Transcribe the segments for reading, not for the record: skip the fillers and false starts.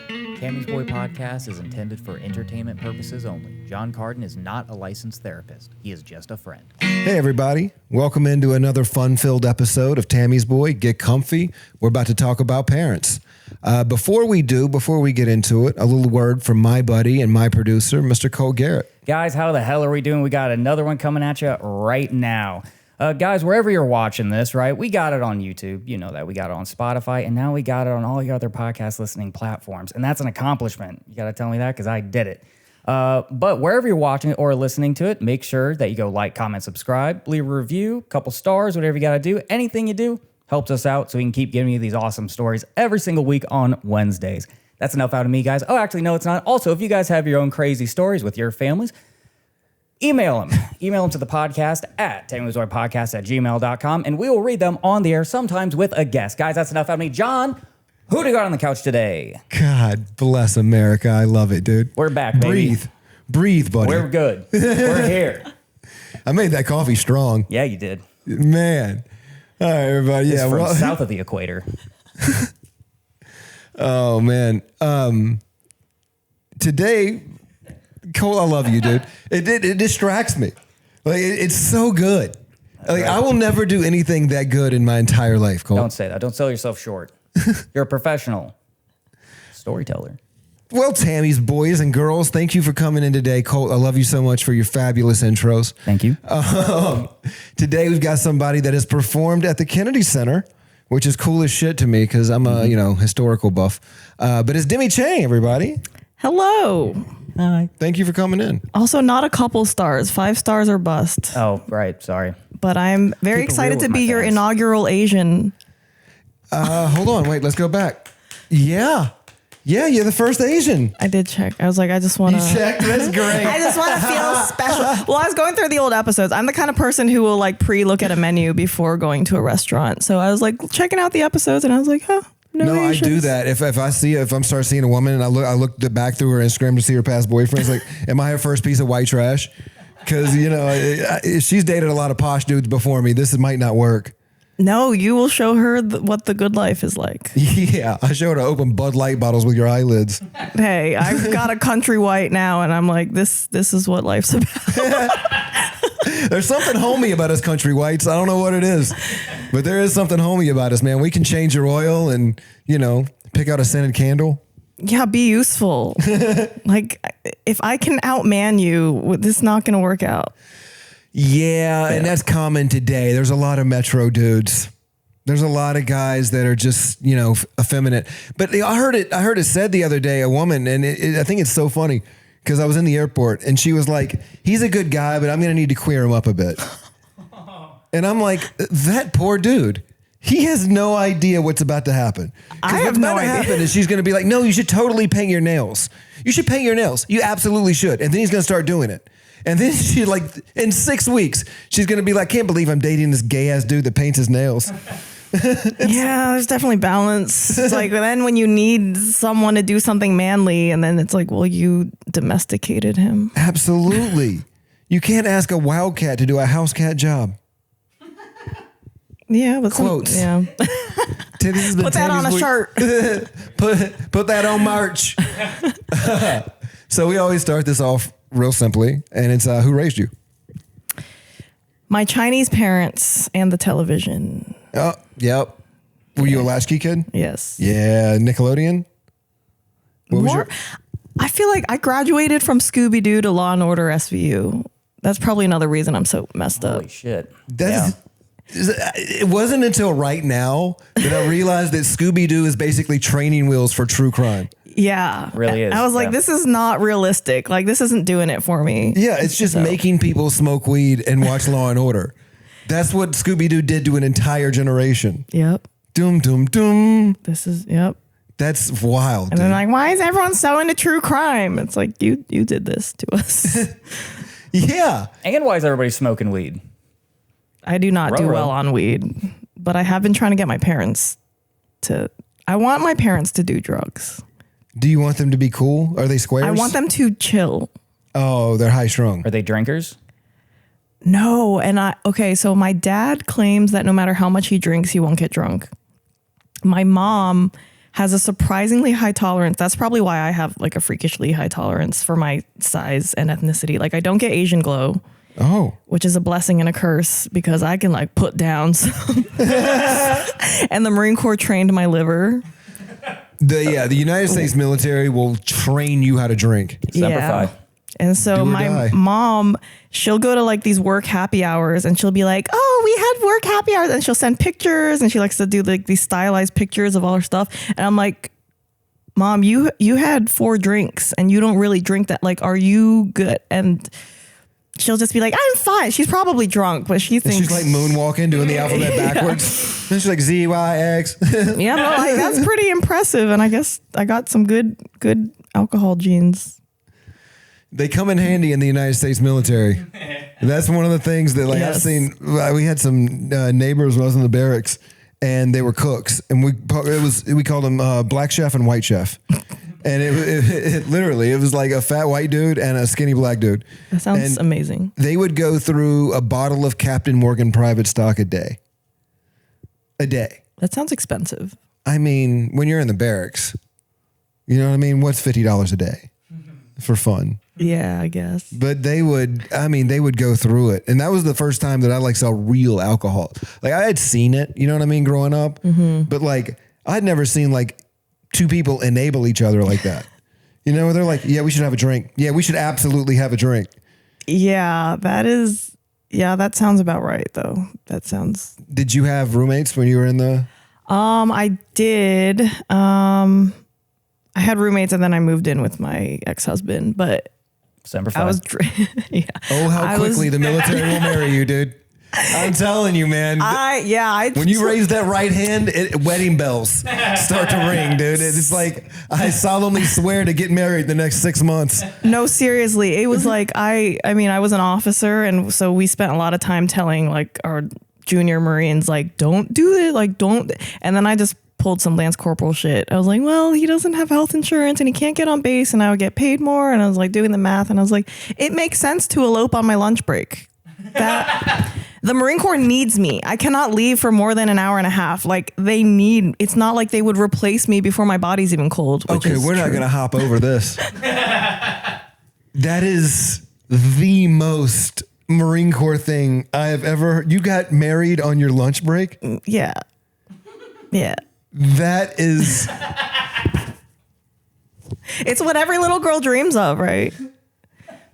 Tammy's Boy Podcast is intended for entertainment purposes only. Jon Carden is not a licensed therapist. He is just a friend. Hey, everybody. Welcome into another fun-filled episode of Tammy's Boy. Get comfy. We're about to talk about parents. Before we get into it, a little word from my buddy and my producer, Mr. Cole Garrett. Guys, how the hell are we doing? We got another one coming at you right now. Guys, wherever you're watching this, right, we got it on YouTube. You know that. We got it on Spotify, and now we got it on all your other podcast listening platforms. And that's an accomplishment. You got to tell me that because I did it. But wherever you're watching it or listening to it, make sure that you go like, comment, subscribe, leave a review, couple stars, whatever you got to do. Anything you do helps us out so we can keep giving you these awesome stories every single week on Wednesdays. That's enough out of me, guys. Oh, actually, no, it's not. Also, if you guys have your own crazy stories with your families, email them. Email them to the podcast at tammy'sboypodcast@gmail.com, and we will read them on the air, sometimes with a guest. Guys, that's enough out of me. John, who do you got on the couch today? God bless America. I love it, dude. We're back, baby. Breathe, buddy. We're good. We're here. I made that coffee strong. Yeah, you did. Man. All right, everybody. It's from south of the equator. Oh, man. Today, Cole, I love you, dude. It distracts me. Like it's so good. Like I will never do anything that good in my entire life, Cole. Don't say that. Don't sell yourself short. You're a professional storyteller. Well, Tammy's boys and girls, thank you for coming in today. Cole, I love you so much for your fabulous intros. Thank you. Today we've got somebody that has performed at the Kennedy Center, which is cool as shit to me because I'm a historical buff. But it's Demi Chang, everybody. Hello. Hi. Thank you for coming in. Also, not a couple stars, 5 stars or bust. Oh, right. Sorry. But I'm very excited to be your inaugural Asian. Hold on. Wait, let's go back. Yeah. Yeah, you're the first Asian. I did check. I was like, I just want to. You checked? That's great. I just want to feel special. Well, I was going through the old episodes. I'm the kind of person who will like pre-look at a menu before going to a restaurant. So I was like checking out the episodes and I was like, huh. No, Asians. I do that. If I'm start seeing a woman and I look back through her Instagram to see her past boyfriends, like, am I her first piece of white trash? Because she's dated a lot of posh dudes before me. This might not work. No, you will show her what the good life is like. Yeah, I showed her open Bud Light bottles with your eyelids. Hey, I've got a country white now, and I'm like, this is what life's about. There's something homey about us country whites. I don't know what it is, but there is something homey about us, man. We can change your oil and, pick out a scented candle. Yeah, be useful. Like, if I can outman you, this is not going to work out. Yeah, and that's common today. There's a lot of metro dudes. There's a lot of guys that are just, effeminate. But I heard it said the other day, a woman, and I think it's so funny because I was in the airport and she was like, he's a good guy, but I'm going to need to queer him up a bit. And I'm like, that poor dude. He has no idea what's about to happen. I have no idea. Happen is she's going to be like, no, you should totally paint your nails. You should paint your nails. You absolutely should. And then he's going to start doing it. And then she in 6 weeks, she's going to be like, can't believe I'm dating this gay ass dude that paints his nails. Yeah, there's definitely balance. It's like then when you need someone to do something manly and then it's like, well, you domesticated him. Absolutely. You can't ask a wildcat to do a house cat job. Yeah, but quotes. Yeah. Put that on a shirt. put that on merch. So we always start this off real simply, and it's who raised you? My Chinese parents and the television. Oh, yep. Were you a latchkey kid? Yes. Yeah, Nickelodeon? I feel like I graduated from Scooby-Doo to Law & Order SVU. That's probably another reason I'm so messed up. Holy shit. It wasn't until right now that I realized that Scooby-Doo is basically training wheels for true crime. Yeah. It really is. I was like, this is not realistic. Like, this isn't doing it for me. Yeah, it's just making people smoke weed and watch Law and Order. That's what Scooby-Doo did to an entire generation. Yep. Doom, doom, doom. Yep. That's wild. And then like, why is everyone so into true crime? It's like, you did this to us. Yeah. And why is everybody smoking weed? I do not do well on weed, but I have been trying to get my parents I want my parents to do drugs. Do you want them to be cool? Are they squares? I want them to chill. Oh, they're high strung. Are they drinkers? No. And so my dad claims that no matter how much he drinks, he won't get drunk. My mom has a surprisingly high tolerance. That's probably why I have like a freakishly high tolerance for my size and ethnicity. Like I don't get Asian glow. Oh. Which is a blessing and a curse because I can like put down some. And the Marine Corps trained my liver. The United States military will train you how to drink. Semper Fi. And so my mom, she'll go to like these work happy hours and she'll be like, oh, we had work happy hours. And she'll send pictures and she likes to do like these stylized pictures of all her stuff. And I'm like, Mom, you had 4 drinks and you don't really drink that. Like, are you good? And she'll just be like, I'm fine. She's probably drunk, but she thinks she's like moonwalking, doing the alphabet backwards. And she's like Z-Y-X. Yeah, no, like, that's pretty impressive. And I guess I got some good alcohol genes. They come in handy in the United States military. That's one of the things that like I've seen. We had some neighbors when I was in the barracks, and they were cooks, and we called them black chef and white chef. And it literally, it was like a fat white dude and a skinny black dude. That sounds amazing. They would go through a bottle of Captain Morgan private stock a day. A day. That sounds expensive. I mean, when you're in the barracks, you know what I mean? What's $50 a day for fun? Yeah, I guess. But they would go through it. And that was the first time that I like saw real alcohol. Like I had seen it, you know what I mean, growing up. Mm-hmm. But like I'd never seen like 2 people enable each other like that. You know, where they're like, yeah, we should have a drink. Yeah, we should absolutely have a drink. Yeah, that sounds about right though. That sounds. Did you have roommates when you were in the? I did. I had roommates and then I moved in with my ex-husband, but Semper Fi. I was, yeah. Oh, how quickly the military will marry you, dude. I'm telling you, man. When you raise that right hand, wedding bells start to ring, dude. It's like, I solemnly swear to get married the next 6 months. No, seriously. It was like, I was an officer. And so we spent a lot of time telling like our junior Marines, like, don't do it. Like, don't. And then I just pulled some Lance Corporal shit. I was like, well, he doesn't have health insurance and he can't get on base and I would get paid more. And I was like doing the math and I was like, it makes sense to elope on my lunch break. That the Marine Corps needs me. I cannot leave for more than an hour and a half. Like it's not like they would replace me before my body's even cold. Okay, we're not going to hop over this. That is the most Marine Corps thing I have ever heard. You got married on your lunch break? Yeah. Yeah. That is. It's what every little girl dreams of, right?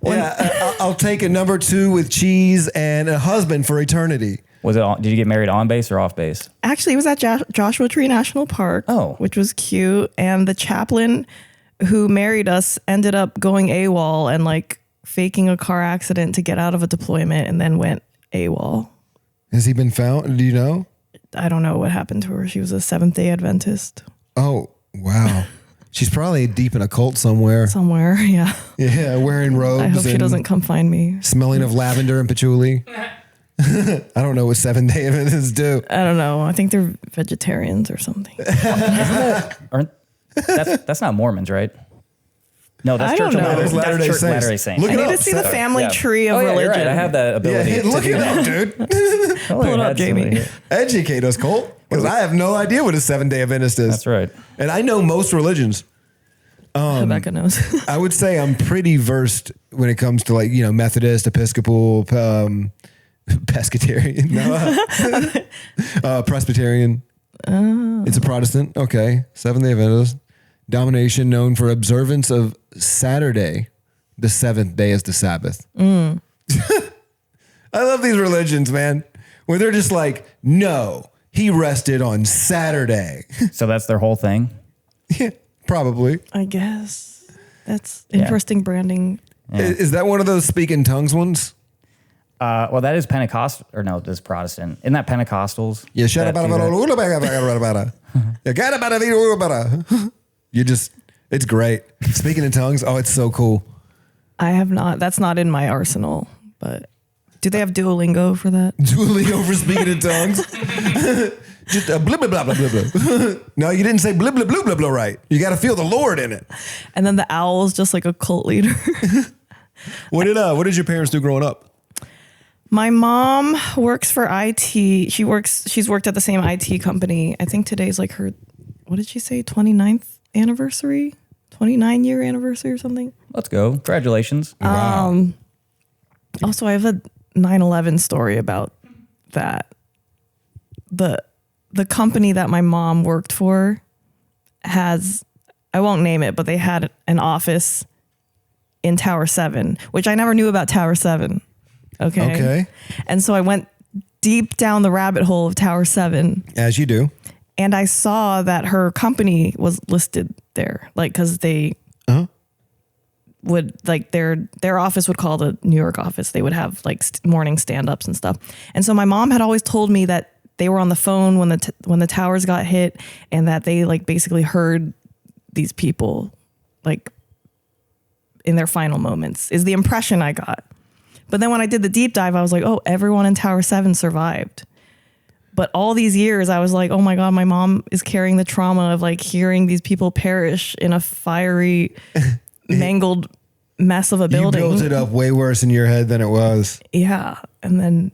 I'll take a number 2 with cheese and a husband for eternity. Did you get married on base or off base? Actually, it was at Joshua Tree National Park, which was cute. And the chaplain who married us ended up going AWOL and like faking a car accident to get out of a deployment and then went AWOL. Has he been found? Do you know? I don't know what happened to her. She was a Seventh-day Adventist. Oh, wow. She's probably deep in a cult somewhere. Somewhere, yeah. Yeah, wearing robes. I hope she doesn't come find me. Smelling of lavender and patchouli. I don't know what 7-day Adventists do. I don't know. I think they're vegetarians or something. That's not Mormons, right? No, that's Church of Latter-day Saints. Look I need to see the family tree of religion. You're right. I have that ability. Yeah, look it up, dude. Pull it up, Jamie. Educate us, Colt. Because I have no idea what a 7-day Adventist is. That's right. And I know most religions. Rebecca knows. I would say I'm pretty versed when it comes to like, you know, Methodist, Episcopal, Pescatarian, Presbyterian. It's a Protestant. Okay. 7-day Adventist. Domination known for observance of Saturday. The 7th day is the Sabbath. I love these religions, man. Where they're just like, no, he rested on Saturday. So that's their whole thing? Yeah, probably. I guess. That's interesting branding. Yeah. Is that one of those speak in tongues ones? Well, that is Pentecostal, or no, this is Protestant. Isn't that Pentecostals? Yeah, shut up. It's great. Speaking in tongues, oh, it's so cool. I have not. That's not in my arsenal, but do they have Duolingo for that? Duolingo for speaking in tongues? Just blah, blah, blah, blah, blah, blah. No, you didn't say blah, blah, blah, blah, blah right. You got to feel the Lord in it. And then the owl's just like a cult leader. What did your parents do growing up? My mom works for IT. She's worked at the same IT company. I think today's like her what did she say? 29th anniversary, 29-year anniversary or something. Let's go. Congratulations. Wow. Also, I have a 9/11 story about that. The company that my mom worked for has, I won't name it, but they had an office in Tower 7, which I never knew about Tower 7. Okay. And so I went deep down the rabbit hole of Tower 7. As you do. And I saw that her company was listed there, like, because they would, like, their office would call the New York office. They would have like morning stand-ups and stuff. And so my mom had always told me that they were on the phone when the towers got hit, and that they like basically heard these people like in their final moments, is the impression I got. But then when I did the deep dive, I was like, oh, everyone in Tower 7 survived. But all these years, I was like, oh my God, my mom is carrying the trauma of like hearing these people perish in a fiery, mangled mess of a building. You built it up way worse in your head than it was. Yeah. And then,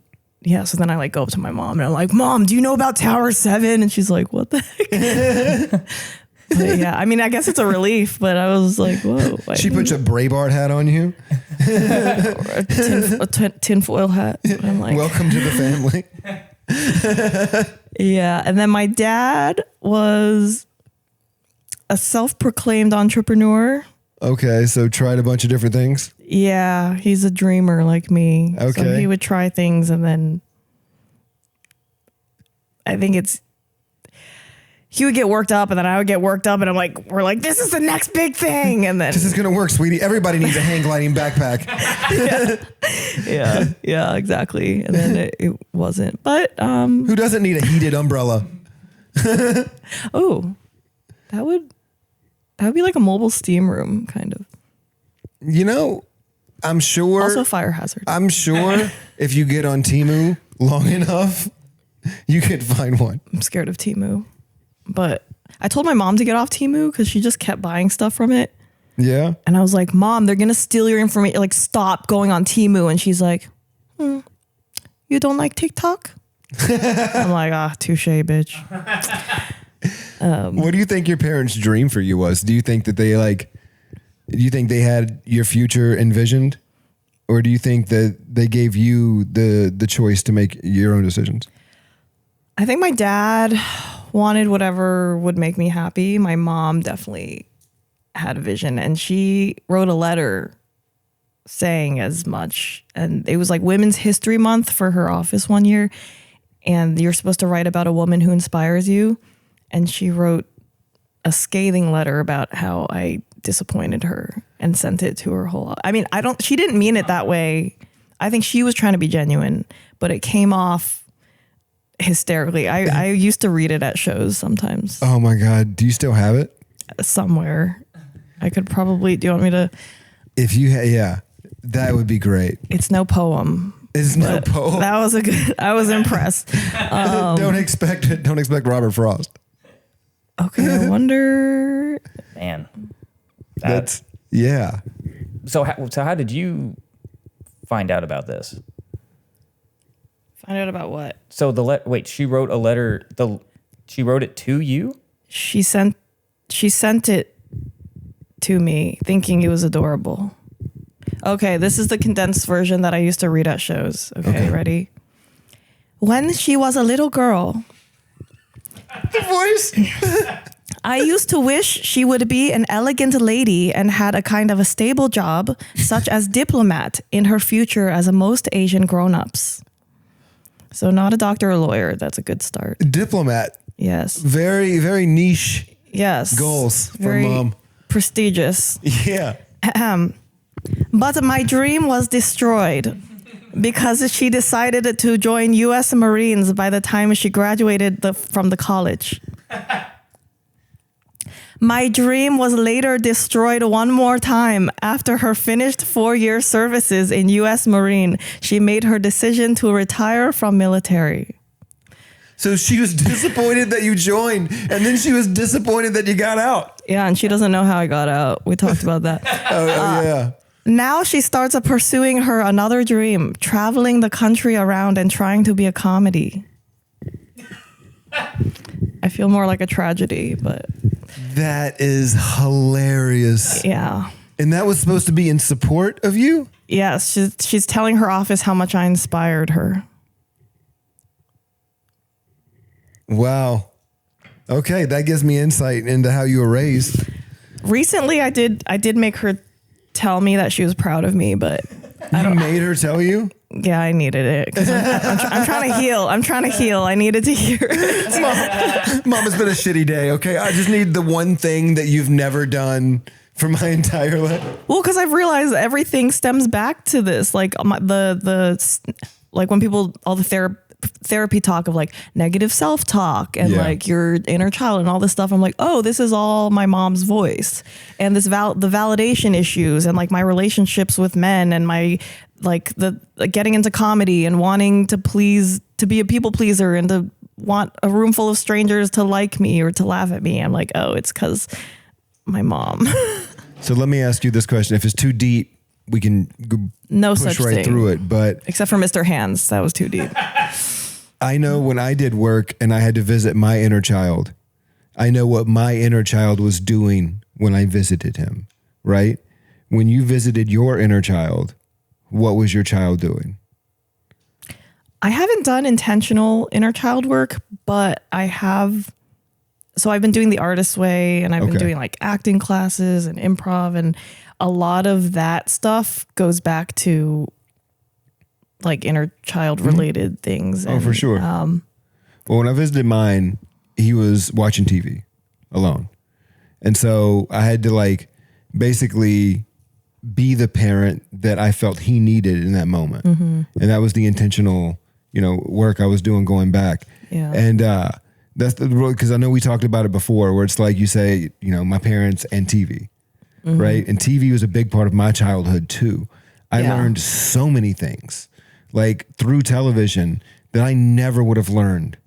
so then I like go up to my mom and I'm like, Mom, do you know about Tower 7? And she's like, what the heck? But yeah, I mean, I guess it's a relief, but I was like, whoa. She puts a Braveheart hat on you. a tinfoil hat. I'm like, welcome to the family. Yeah. And then my dad was a self-proclaimed entrepreneur. Okay. So tried a bunch of different things. Yeah. He's a dreamer like me. Okay. So he would try things, and then I think he would get worked up, and then I would get worked up, and we're like, this is the next big thing. And then this is going to work, sweetie. Everybody needs a hang gliding backpack. yeah, exactly. And then it wasn't, but, who doesn't need a heated umbrella? Oh, that would be like a mobile steam room kind of. You know, I'm sure. Also a fire hazard. I'm sure if you get on Temu long enough, you could find one. I'm scared of Temu. But I told my mom to get off Temu because she just kept buying stuff from it. Yeah. And I was like, Mom, they're going to steal your information. Like, stop going on Temu. And she's like, you don't like TikTok? I'm like, touche, bitch. What do you think your parents' dream for you was? Do you think that do you think they had your future envisioned? Or do you think that they gave you the choice to make your own decisions? I think my dad wanted whatever would make me happy. My mom definitely had a vision, and she wrote a letter saying as much. And it was like Women's History Month for her office one year, and you're supposed to write about a woman who inspires you. And she wrote a scathing letter about how I disappointed her and sent it to her whole. I mean, she didn't mean it that way. I think she was trying to be genuine, but it came off hysterically. I used to read it at shows sometimes. Oh my God. Do you still have it? Somewhere. I could probably, do you want me to? If you that would be great. It's no poem. It's no poem. That was I was impressed. Don't expect Robert Frost. Okay. I wonder. Man. That's, yeah. So how did you find out about this? Find out about what? So she wrote a letter. She wrote it to you? She sent it to me thinking it was adorable. Okay, this is the condensed version that I used to read at shows. Okay. Ready? When she was a little girl. The voice. I used to wish she would be an elegant lady and had a kind of a stable job, such as diplomat in her future as a most Asian grown-ups. So not a doctor or lawyer. That's a good start. Diplomat. Yes. Very, very niche. Yes. Goals for very mom. Prestigious. Yeah. But my dream was destroyed because she decided to join U.S. Marines by the time she graduated from the college. My dream was later destroyed one more time after her finished 4-year services in U.S. Marine. She made her decision to retire from military. So she was disappointed that you joined, and then she was disappointed that you got out. Yeah, and she doesn't know how I got out. We talked about that. Yeah. Now she starts pursuing her another dream, traveling the country around and trying to be a comedy. I feel more like a tragedy, but That is hilarious. yeah. And that was supposed to be in support of you? Yes, she's telling her office how much I inspired her. Wow. Okay, that gives me insight into how you were raised. Recently, I did make her tell me that she was proud of me, but You made her tell you? yeah, I needed it. 'Cause I'm trying to heal. I'm trying to heal. I needed to hear it. Mom, it's been a shitty day, okay? I just need the one thing that you've never done for my entire life. Well, because I've realized everything stems back to this. Like like when people, all the therapy talk of like negative self-talk and like your inner child and all this stuff. I'm like, oh, this is all my mom's voice, and this the validation issues and like my relationships with men and my like the getting into comedy and wanting to be a people pleaser and to want a room full of strangers to like me or to laugh at me. I'm like, oh, it's because my mom. So let me ask you this question. If it's too deep, we can No push such right thing. through it. But Except for Mr. Hands. That was too deep. I know when I did work and I had to visit my inner child, I know what my inner child was doing when I visited him, right? When you visited your inner child, what was your child doing? I haven't done intentional inner child work, but I have. So I've been doing the artist way, and I've been doing like acting classes and improv, and a lot of that stuff goes back to like inner child related things. Oh, for sure. Well, when I visited mine, he was watching TV alone. And so I had to like basically be the parent that I felt he needed in that moment. And that was the intentional, work I was doing going back. Yeah. And that's the rule, because I know we talked about it before, where it's like you say, my parents and TV, right? And TV was a big part of my childhood too. I learned so many things like through television that I never would have learned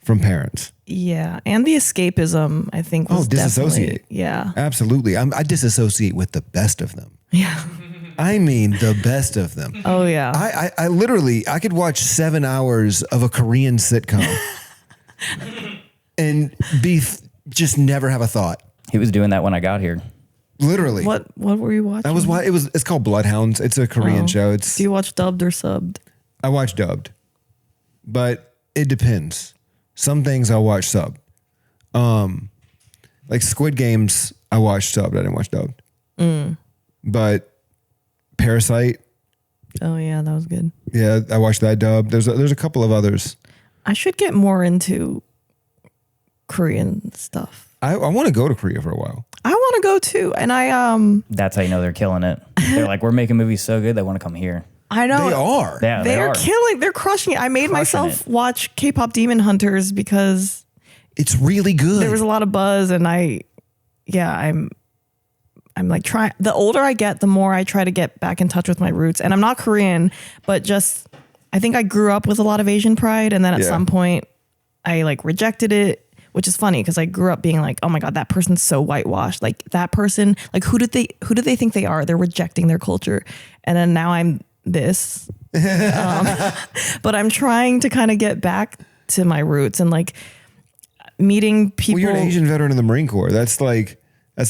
from parents. Yeah. And the escapism, I think, was disassociate. Yeah. Absolutely. I disassociate with the best of them. Yeah. I mean, the best of them. Oh, yeah. I literally, I could watch 7 hours of a Korean sitcom and just never have a thought. He was doing that when I got here. Literally. What were you watching? That was why it's called Bloodhounds. It's a Korean show. Do you watch dubbed or subbed? I watch dubbed, but it depends. Some things I'll watch subbed. Like Squid Games, I watched subbed. I didn't watch dubbed. But Parasite. Oh yeah, that was good. Yeah, I watched that dubbed. There's a couple of others. I should get more into Korean stuff. I want to go to Korea for a while. I want to go too, and That's how you know they're killing it. They're like, we're making movies so good they want to come here. I know They are. Yeah, they they're are. killing. They're crushing it. I made myself watch K-pop Demon Hunters because It's really good. there was a lot of buzz, and I'm like trying. The older I get, the more I try to get back in touch with my roots. And I'm not Korean, but just I think I grew up with a lot of Asian pride, and then at some point I like rejected it, which is funny because I grew up being like, oh my god, that person's so whitewashed. Like that person, like who did they think they are? They're rejecting their culture, and then now I'm this. But I'm trying to kind of get back to my roots and like meeting people. Well, you're an Asian veteran in the Marine Corps. That's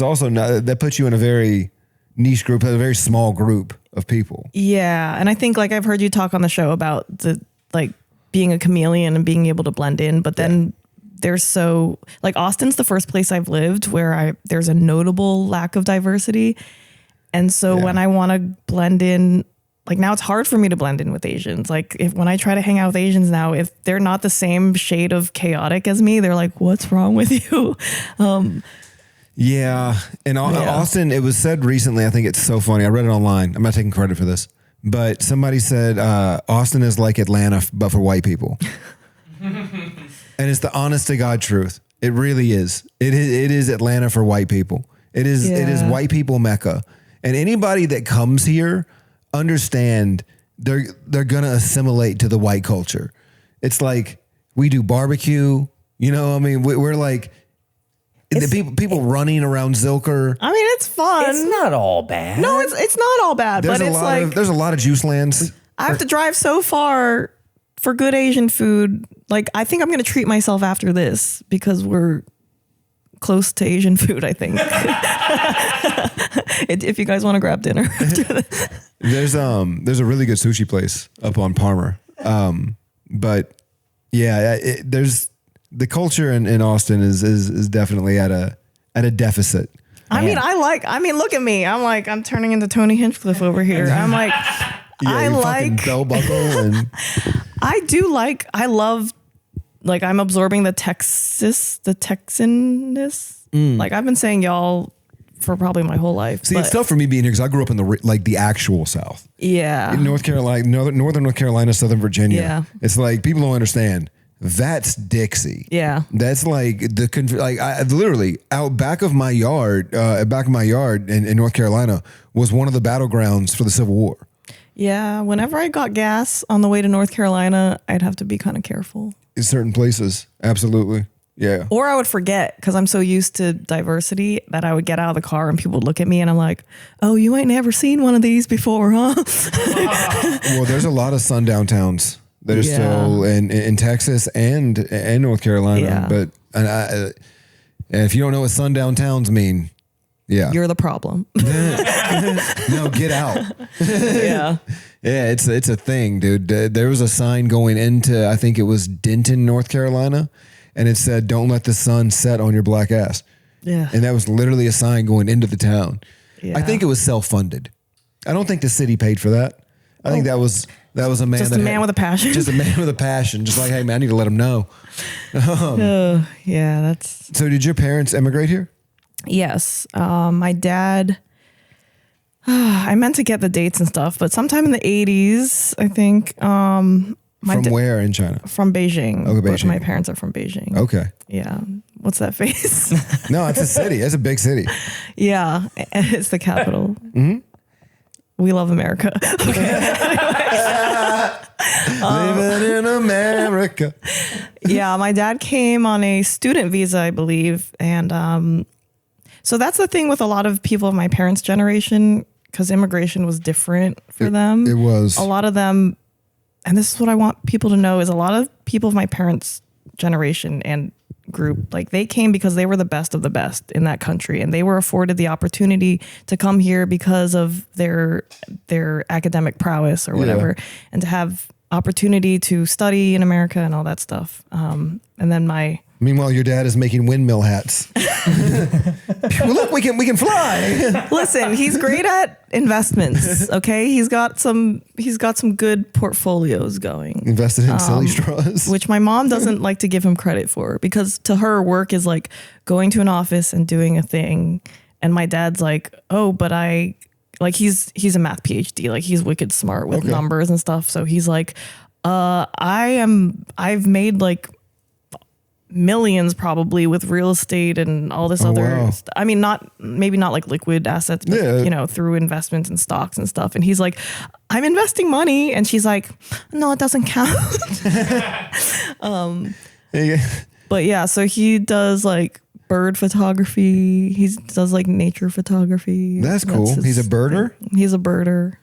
also not, that puts you in a very niche group, a very small group of people. Yeah. And I think like I've heard you talk on the show about the like being a chameleon and being able to blend in, but then there's so like Austin's the first place I've lived where there's a notable lack of diversity. And so when I want to blend in, like now it's hard for me to blend in with Asians. Like when I try to hang out with Asians now, if they're not the same shade of chaotic as me, they're like, what's wrong with you? Yeah. In Austin, it was said recently, I think it's so funny. I read it online. I'm not taking credit for this, but somebody said Austin is like Atlanta, but for white people. And it's the honest to God truth. It really is. It is Atlanta for white people. It is white people Mecca. And anybody that comes here, understand they're going to assimilate to the white culture. It's like we do barbecue, I mean, we're like, the people running around Zilker. I mean, it's fun. It's not all bad. No, it's not all bad, but it's like there's a lot of juice lands. I have to drive so far for good Asian food, like I think I'm going to treat myself after this because we're close to Asian food, I think. If you guys want to grab dinner after this. There's a really good sushi place up on Palmer. But yeah, there's the culture in Austin is definitely at a deficit. I mean, look at me. I'm turning into Tony Hinchcliffe over here. I'm like, bell buckle and I love, like, I'm absorbing the Texanness. Like I've been saying y'all for probably my whole life. See, it's tough for me being here because I grew up in the actual South. Yeah. In North Carolina, northern North Carolina, Southern Virginia. Yeah. It's like people don't understand. That's Dixie. Yeah. That's like I literally out back of my yard in North Carolina was one of the battlegrounds for the Civil War. Yeah. Whenever I got gas on the way to North Carolina, I'd have to be kind of careful. In certain places. Absolutely. Yeah. Or I would forget because I'm so used to diversity that I would get out of the car and people would look at me and I'm like, oh, you ain't never seen one of these before, huh? Well, there's a lot of sundown towns that are still in Texas and North Carolina. Yeah. But and if you don't know what sundown towns mean, yeah. You're the problem. No, get out. Yeah. Yeah, it's a thing, dude. There was a sign going into, I think it was Denton, North Carolina, and it said, "Don't let the sun set on your black ass." Yeah. And that was literally a sign going into the town. Yeah. I think it was self-funded. I don't think the city paid for that. I think that was a man. Just a man with a passion. Just a man with a passion. Just like, hey man, I need to let him know. Yeah, that's. So did your parents immigrate here? Yes. My dad, I meant to get the dates and stuff, but sometime in the 80s, I think. From where in China? From Beijing. Okay, But Beijing. my parents are from Beijing. Okay. Yeah. What's that face? No, it's a city. It's a big city. Yeah. It's the capital. Mm-hmm. We love America. Living in America. Yeah, my dad came on a student visa, I believe. And so that's the thing with a lot of people of my parents' generation, because immigration was different for them. It was. A lot of them, and this is what I want people to know, is a lot of people of my parents' generation and group, like they came because they were the best of the best in that country, and they were afforded the opportunity to come here because of their academic prowess or whatever, and to have opportunity to study in America and all that stuff. And then Meanwhile, your dad is making windmill hats. Well, look, we can fly. Listen, he's great at investments. Okay, he's got some good portfolios going. Invested in silly straws, which my mom doesn't like to give him credit for, because to her, work is like going to an office and doing a thing. And my dad's like, oh, but he's a math PhD, like he's wicked smart with numbers and stuff. So he's like, I've made like millions probably with real estate and all this other I mean, maybe not like liquid assets, but through investments and stocks and stuff. And he's like, I'm investing money. And she's like, no, it doesn't count. But yeah, so he does like bird photography. He does like nature photography. That's cool. He's a birder? He's a birder.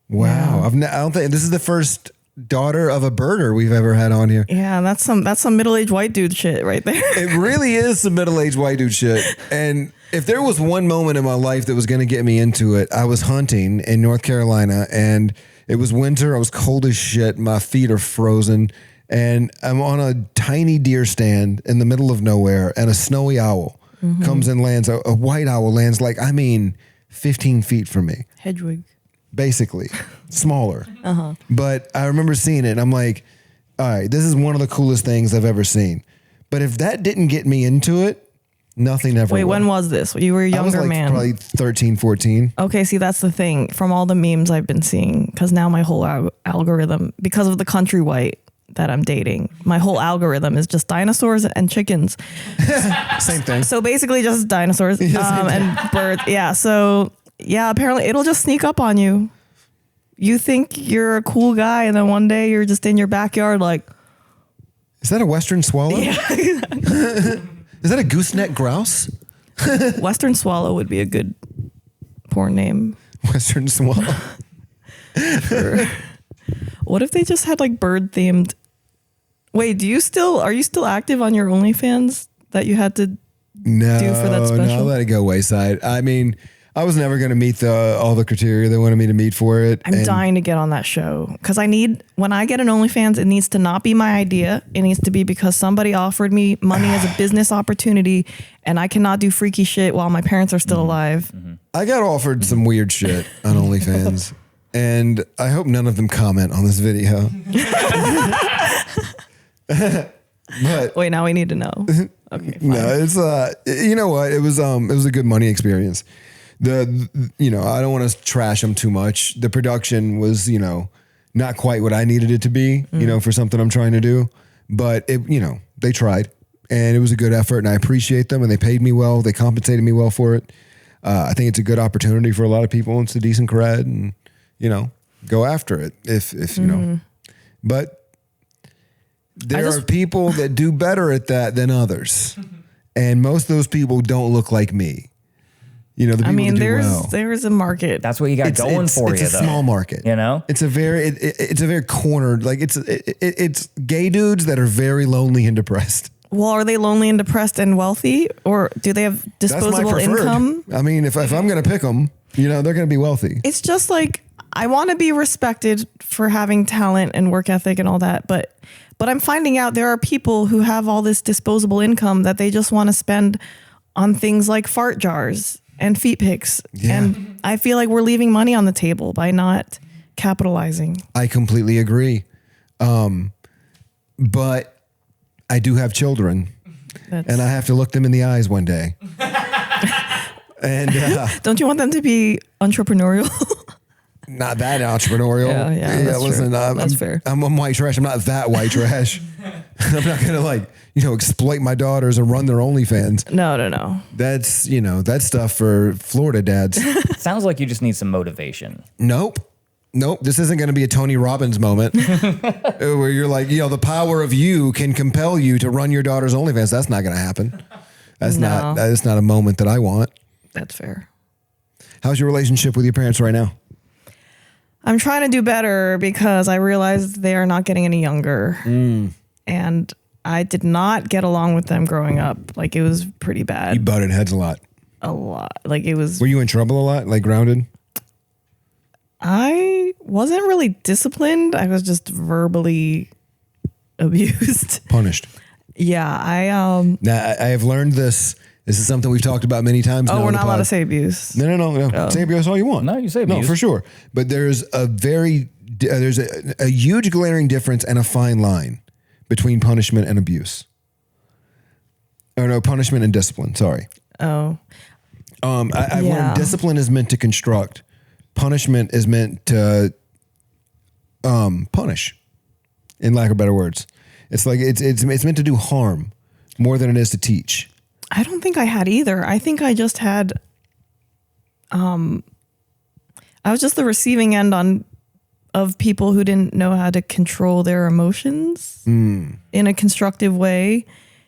Wow. Yeah. I don't think this is the first daughter of a birder we've ever had on here. Yeah, that's some middle-aged white dude shit right there. It really is some middle-aged white dude shit. And if there was one moment in my life that was going to get me into it, I was hunting in North Carolina, and it was winter. I was cold as shit. My feet are frozen, and I'm on a tiny deer stand in the middle of nowhere, and a snowy owl comes and lands. A white owl lands 15 feet from me. Hedwig. Basically, smaller. But I remember seeing it, and I'm like, all right, this is one of the coolest things I've ever seen. But if that didn't get me into it, nothing ever Wait, will. when was this? You were a younger man. Probably 13, 14. Okay, see, that's the thing. From all the memes I've been seeing, because now my whole algorithm, because of the country white that I'm dating, my whole algorithm is just dinosaurs and chickens. Same thing. So basically just dinosaurs and birds. Yeah, so... yeah, apparently it'll just sneak up on you. You think you're a cool guy, and then one day you're just in your backyard like... Is that a Western swallow? Yeah. Is that a gooseneck grouse? Western swallow would be a good porn name. Western swallow. What if they just had like bird-themed Wait, are you still active on your OnlyFans that you had to do for that special? No, let it go wayside. I mean, I was never going to meet all the criteria they wanted me to meet for it. I'm dying to get on that show because when I get an OnlyFans, it needs to not be my idea. It needs to be because somebody offered me money as a business opportunity, and I cannot do freaky shit while my parents are still alive. Mm-hmm. I got offered some weird shit on OnlyFans, and I hope none of them comment on this video. But wait, now we need to know. Okay, fine. no, it's you know what? It was a good money experience. I don't want to trash them too much. The production was, not quite what I needed it to be, for something I'm trying to do, but they tried and it was a good effort and I appreciate them and they paid me well. They compensated me well for it. I think it's a good opportunity for a lot of people. It's a decent cred and, go after it if but there are people that do better at that than others. And most of those people don't look like me. The people that do well. There's a market. That's what you got going for you, It's a small market. It's a very cornered, like it's gay dudes that are very lonely and depressed. Well, are they lonely and depressed and wealthy, or do they have disposable income? I mean, if I'm going to pick them, they're going to be wealthy. It's just like, I want to be respected for having talent and work ethic and all that, but I'm finding out there are people who have all this disposable income that they just want to spend on things like fart jars and feet pics. Yeah. And I feel like we're leaving money on the table by not capitalizing. I completely agree. But I do have children and I have to look them in the eyes one day. And don't you want them to be entrepreneurial? Not that entrepreneurial. Yeah, listen, that's fair. I'm white trash. I'm not that white trash. I'm not going to exploit my daughters and run their OnlyFans. No. That's, that's stuff for Florida dads. Sounds like you just need some motivation. Nope. This isn't going to be a Tony Robbins moment where you're like, the power of you can compel you to run your daughter's OnlyFans. That's not going to happen. That's not a moment that I want. That's fair. How's your relationship with your parents right now? I'm trying to do better because I realized they are not getting any younger. And I did not get along with them growing up. Like, it was pretty bad. You butted heads a lot. A lot. Like, it was... Were you in trouble a lot? Like, grounded? I wasn't really disciplined. I was just verbally abused. Punished. Yeah, Now, I have learned this. This is something we've talked about many times. Oh, we're not allowed to say abuse. No. Oh. Say abuse all you want. No, you say abuse. No, for sure. But there's there's a huge glaring difference and a fine line between punishment and abuse. Or no, punishment and discipline. Sorry. Oh. I've learned discipline is meant to construct. Punishment is meant to punish, in lack of better words. It's like it's meant to do harm more than it is to teach. I don't think I had either. I think I just had, I was just the receiving end of people who didn't know how to control their emotions in a constructive way.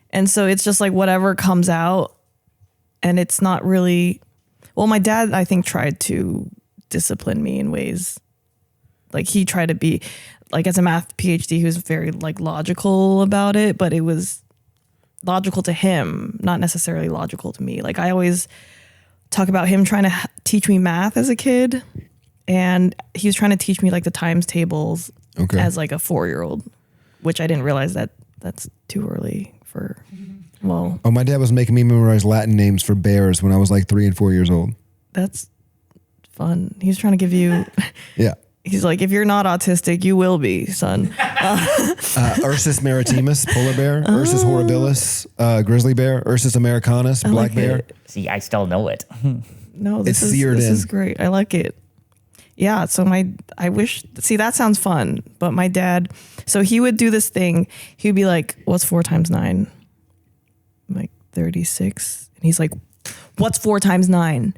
And so it's just like whatever comes out and it's not really, well, my dad, I think, tried to discipline me in ways. Like, he tried to be like, as a math PhD, he was very like logical about it, but it was logical to him, not necessarily logical to me. Like, I always talk about him trying to teach me math as a kid, and he was trying to teach me like the times tables as like a 4-year-old, which I didn't realize that's too early for. Well, my dad was making me memorize Latin names for bears when I was like 3 and 4 years old. That's fun. He was trying to give you. Yeah. He's like, if you're not autistic, you will be, son. Ursus maritimus, polar bear. Ursus horribilis, grizzly bear. Ursus americanus, black bear. It. See, I still know it. No, this is great. I like it. Yeah. So that sounds fun. But my dad, so he would do this thing. He'd be like, what's 4 times 9? I'm like, 36. And he's like, what's 4 times 9?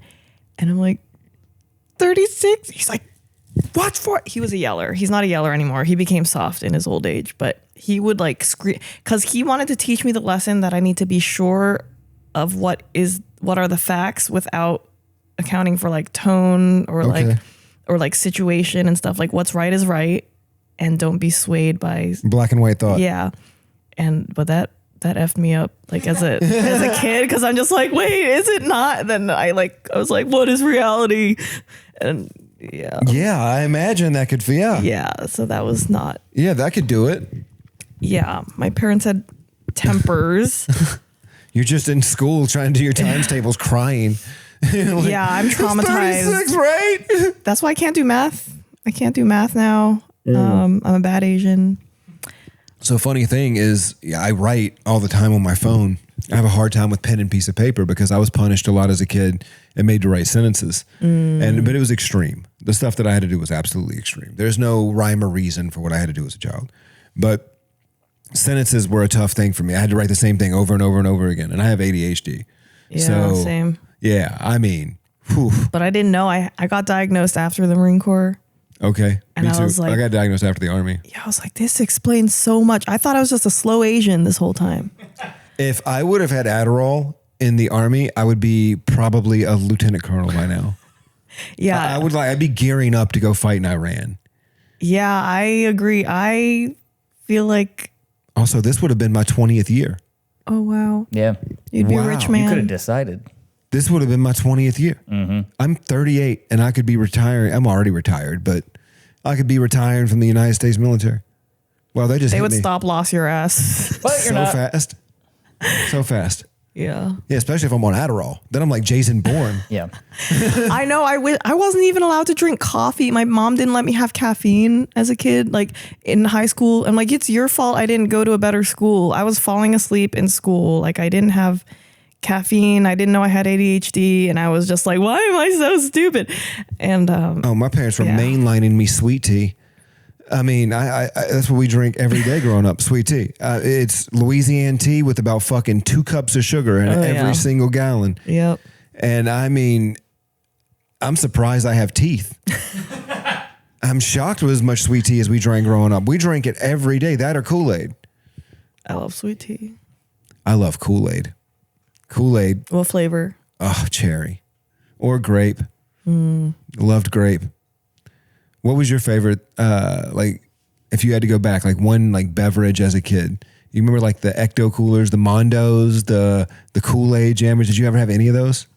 And I'm like, 36. He's like, what's 4? He was a yeller. He's not a yeller anymore. He became soft in his old age, but he would like scream because he wanted to teach me the lesson that I need to be sure of what are the facts without accounting for like tone or like situation and stuff. Like, what's right is right, and don't be swayed by black and white thought. Yeah. but that effed me up like as a kid, because I'm just like, wait, is it not? Then I was like, what is reality? And yeah, I imagine that could so that was not. Yeah, that could do it. Yeah, my parents had tempers. You're just in school trying to do your times tables, crying. Like, yeah, I'm traumatized. 36, right? That's why I can't do math. I can't do math now. I'm a bad Asian. So funny thing is, I write all the time on my phone. I have a hard time with pen and piece of paper because I was punished a lot as a kid and made to write sentences. But it was extreme. The stuff that I had to do was absolutely extreme. There's no rhyme or reason for what I had to do as a child. But sentences were a tough thing for me. I had to write the same thing over and over and over again. And I have ADHD. Yeah, same. Yeah, I mean, whew. But I didn't know. I got diagnosed after the Marine Corps. Okay. And me too. I was like, I got diagnosed after the Army. Yeah, I was like, this explains so much. I thought I was just a slow Asian this whole time. If I would have had Adderall in the Army, I would be probably a lieutenant colonel by now. Yeah. I'd be gearing up to go fight in Iran. Yeah, I agree. I feel like. Also, this would have been my 20th year. Oh, wow. Yeah. You'd be a rich man. You could have decided. This would have been my 20th year. I'm 38 and I could be retiring. I'm already retired, but I could be retiring from the United States military. Well, they would stop loss your ass. But you're not. Fast. So fast. Yeah. Yeah, especially if I'm on Adderall. Then I'm like Jason Bourne. Yeah. I know. I wasn't even allowed to drink coffee. My mom didn't let me have caffeine as a kid, like in high school. I'm like, it's your fault I didn't go to a better school. I was falling asleep in school. Like I didn't have caffeine. I didn't know I had ADHD. And I was just like, why am I so stupid? And my parents were mainlining me sweet tea. I mean, I that's what we drink every day growing up, sweet tea. It's Louisiana tea with about fucking 2 cups of sugar in every single gallon. Yep. And I mean, I'm surprised I have teeth. I'm shocked with as much sweet tea as we drank growing up. We drank it every day, that or Kool-Aid. I love sweet tea. I love Kool-Aid. Kool-Aid. What flavor? Oh, cherry. Or grape. Loved grape. What was your favorite, like, if you had to go back, like one like beverage as a kid? You remember like the Ecto Coolers, the Mondos, the Kool-Aid Jammers? Did you ever have any of those?